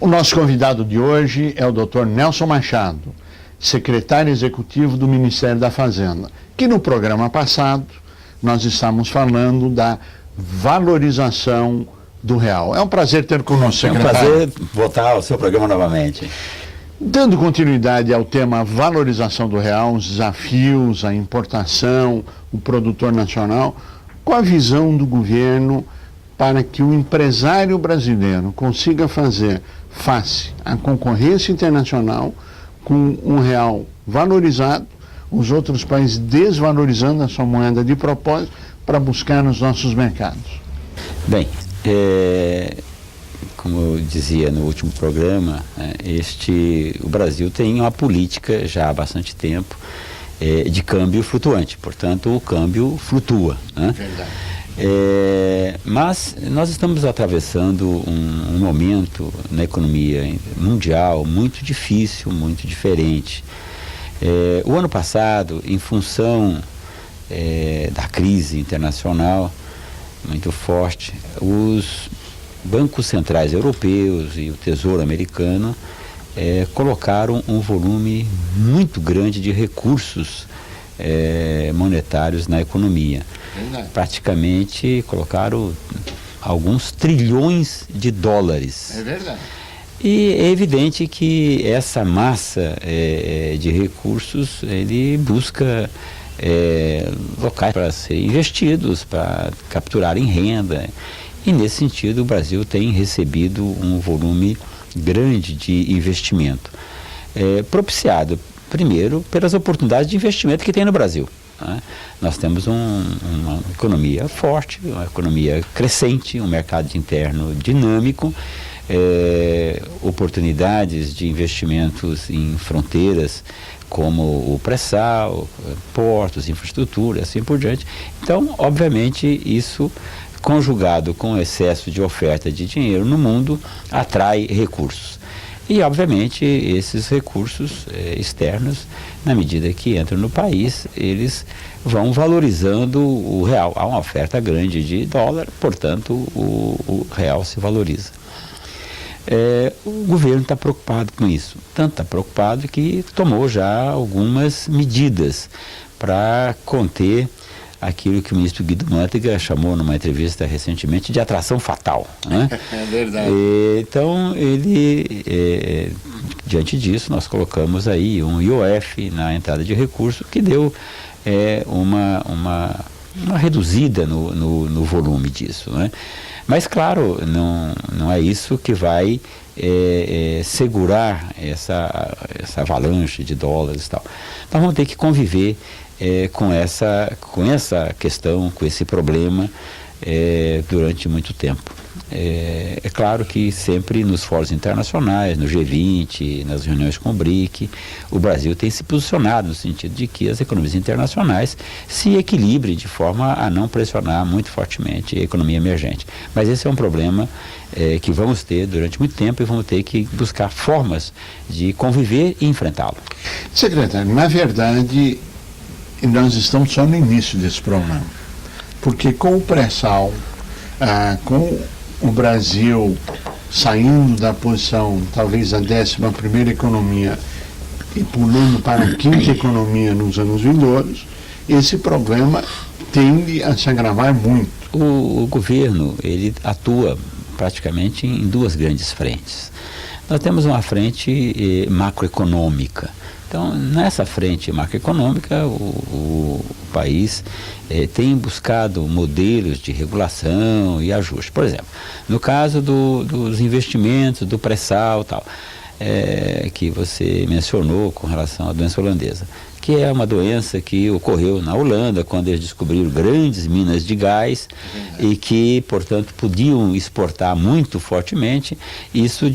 O nosso convidado de hoje é o Dr. Nelson Machado, secretário executivo do Ministério da Fazenda, que no programa passado nós estamos falando da valorização do real. É um prazer ter conosco, secretário. É um prazer voltar ao seu programa novamente. Dando continuidade ao tema valorização do real, os desafios, a importação, o produtor nacional, qual a visão do governo para que o empresário brasileiro consiga fazer face à concorrência internacional com um real valorizado, os outros países desvalorizando a sua moeda de propósito para buscar nos nossos mercados? Bem, como eu dizia no último programa, o Brasil tem uma política já há bastante tempo de câmbio flutuante, portanto o câmbio flutua, né? Verdade. Mas nós estamos atravessando um momento na economia mundial muito difícil, muito diferente. O ano passado, em função da crise internacional muito forte, os bancos centrais europeus e o Tesouro americano colocaram um volume muito grande de recursos monetários na economia. Verdade. Praticamente colocaram alguns trilhões de dólares. É verdade. E é evidente que essa massa de recursos, ele busca locais para serem investidos, para capturarem renda. E nesse sentido o Brasil tem recebido um volume grande de investimento, propiciado primeiro pelas oportunidades de investimento que tem no Brasil, né? Nós temos uma economia forte, uma economia crescente, um mercado interno dinâmico, oportunidades de investimentos em fronteiras como o pré-sal, portos, infraestrutura, assim por diante. Então, obviamente, isso conjugado com o excesso de oferta de dinheiro no mundo atrai recursos. E, obviamente, esses recursos externos, na medida que entram no país, eles vão valorizando o real. Há uma oferta grande de dólar, portanto, o real se valoriza. O governo está preocupado com isso. Tanto está preocupado que tomou já algumas medidas para conter aquilo que o ministro Guido Mantega chamou numa entrevista recentemente de atração fatal, né? É verdade. Então, diante disso, nós colocamos aí um IOF na entrada de recurso que deu uma reduzida no volume disso, né? Mas, claro, não é isso que vai segurar essa avalanche de dólares e tal. Nós vamos ter que conviver com essa questão, com esse problema durante muito tempo. É claro que sempre nos fóruns internacionais, no G20, nas reuniões com o BRIC, o Brasil tem se posicionado no sentido de que as economias internacionais se equilibrem de forma a não pressionar muito fortemente a economia emergente. Mas esse é um problema que vamos ter durante muito tempo e vamos ter que buscar formas de conviver e enfrentá-lo. Secretário, na verdade, nós estamos só no início desse problema, porque com o pré-sal, com o Brasil saindo da posição, talvez a 11ª economia e pulando para a 5ª economia nos anos vindouros, esse problema tende a se agravar muito. O governo, ele atua praticamente em duas grandes frentes. Nós temos uma frente macroeconômica. Então, nessa frente macroeconômica, o país tem buscado modelos de regulação e ajuste. Por exemplo, no caso dos investimentos, do pré-sal e tal, que você mencionou com relação à doença holandesa, que é uma doença que ocorreu na Holanda, quando eles descobriram grandes minas de gás e que, portanto, podiam exportar muito fortemente. Isso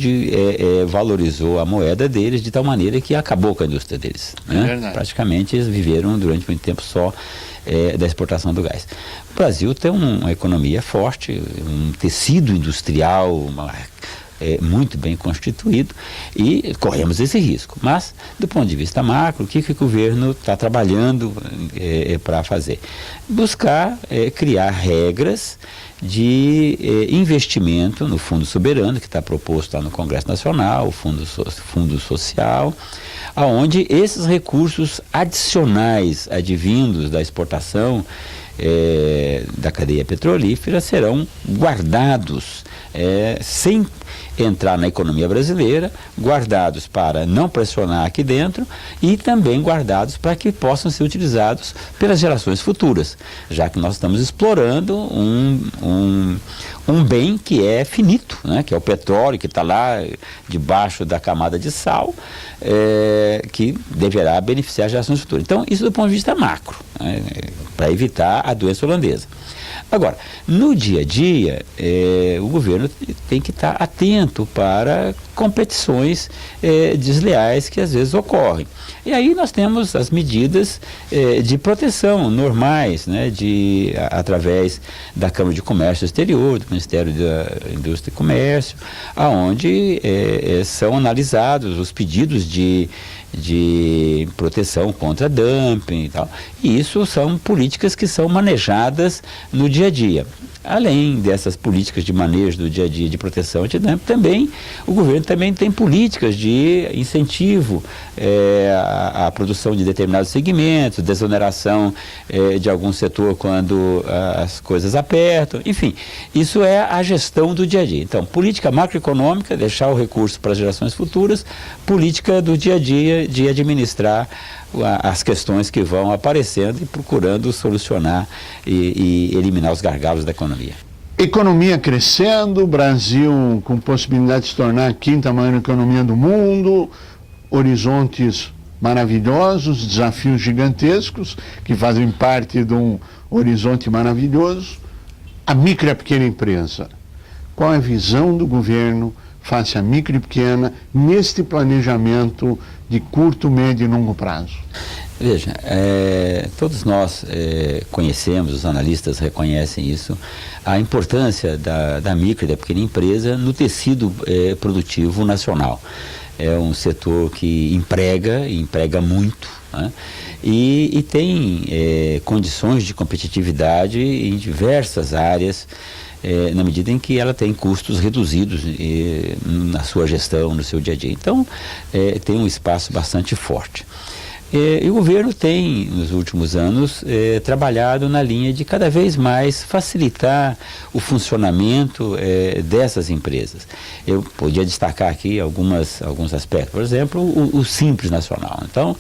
valorizou a moeda deles de tal maneira que acabou com a indústria deles, né? Praticamente eles viveram durante muito tempo só da exportação do gás. O Brasil tem uma economia forte, um tecido industrial, muito bem constituído, e corremos esse risco. Mas, do ponto de vista macro, o que o governo está trabalhando para fazer? Buscar criar regras de investimento no Fundo Soberano, que está proposto lá no Congresso Nacional, o Fundo Social, aonde esses recursos adicionais advindos da exportação da cadeia petrolífera serão guardados sem entrar na economia brasileira, guardados para não pressionar aqui dentro e também guardados para que possam ser utilizados pelas gerações futuras, já que nós estamos explorando um bem que é finito, né, que é o petróleo, que está lá debaixo da camada de sal, que deverá beneficiar as gerações futuras. Então, isso do ponto de vista macro, né, para evitar a doença holandesa. Agora, no dia a dia, o governo tem que estar atento para competições desleais que às vezes ocorrem. E aí nós temos as medidas de proteção normais, né, através da Câmara de Comércio Exterior, do Ministério da Indústria e Comércio, aonde são analisados os pedidos de proteção contra dumping e tal. E isso são políticas que são manejadas no dia a dia. Além dessas políticas de manejo do dia a dia de proteção antidumping, também o governo também tem políticas de incentivo à produção de determinados segmentos, desoneração de algum setor quando as coisas apertam, enfim, isso é a gestão do dia a dia. Então, política macroeconômica, deixar o recurso para as gerações futuras, política do dia a dia de administrar as questões que vão aparecendo e procurando solucionar e eliminar os gargalos da economia. Economia crescendo, Brasil com possibilidade de se tornar a quinta maior economia do mundo, horizontes maravilhosos, desafios gigantescos que fazem parte de um horizonte maravilhoso. A micro e a pequena empresa. Qual é a visão do governo face à micro e pequena neste planejamento de curto, médio e longo prazo? Veja, todos nós conhecemos, os analistas reconhecem isso, a importância da micro e da pequena empresa no tecido produtivo nacional. É um setor que emprega muito, né? E tem condições de competitividade em diversas áreas, na medida em que ela tem custos reduzidos na sua gestão, no seu dia a dia. Então, tem um espaço bastante forte. E o governo tem, nos últimos anos, trabalhado na linha de cada vez mais facilitar o funcionamento dessas empresas. Eu podia destacar aqui alguns aspectos. Por exemplo, o Simples Nacional. Então,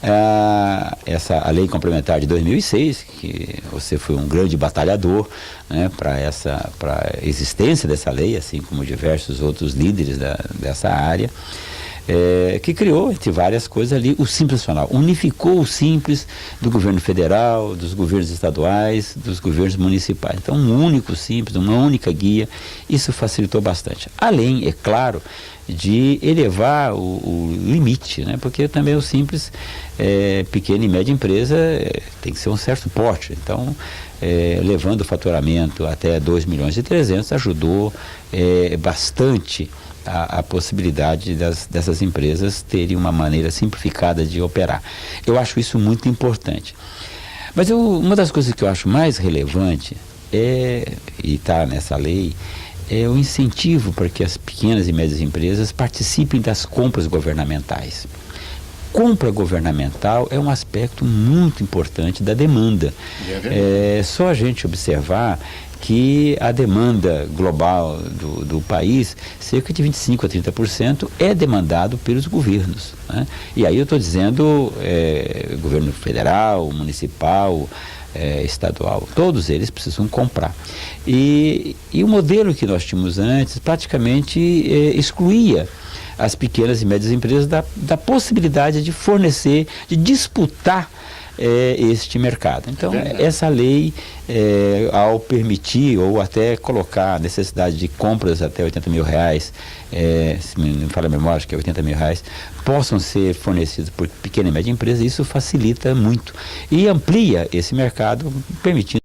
a lei complementar de 2006, que você foi um grande batalhador, né, para a existência dessa lei, assim como diversos outros líderes dessa área, que criou, entre várias coisas ali, o Simples Nacional. Unificou o Simples do governo federal, dos governos estaduais, dos governos municipais. Então, um único Simples, uma única guia, isso facilitou bastante. Além, é claro, de elevar o limite, né? Porque também o Simples, pequena e média empresa, tem que ser um certo porte. Então, levando o faturamento até 2,3 milhões, ajudou bastante a possibilidade dessas empresas terem uma maneira simplificada de operar. Eu acho isso muito importante. Mas uma das coisas que eu acho mais relevante e está nessa lei, é o incentivo para que as pequenas e médias empresas participem das compras governamentais. Compra governamental é um aspecto muito importante da demanda. Só a gente observar que a demanda global do país, cerca de 25% a 30%, é demandado pelos governos, né? E aí eu estou dizendo governo federal, municipal, estadual, todos eles precisam comprar. E o modelo que nós tínhamos antes praticamente excluía as pequenas e médias empresas da possibilidade de fornecer, de disputar este mercado. Então, essa lei, ao permitir ou até colocar a necessidade de compras até R$80 mil, se me falha a memória, acho que é R$80 mil, possam ser fornecidos por pequena e média empresa, isso facilita muito e amplia esse mercado, permitindo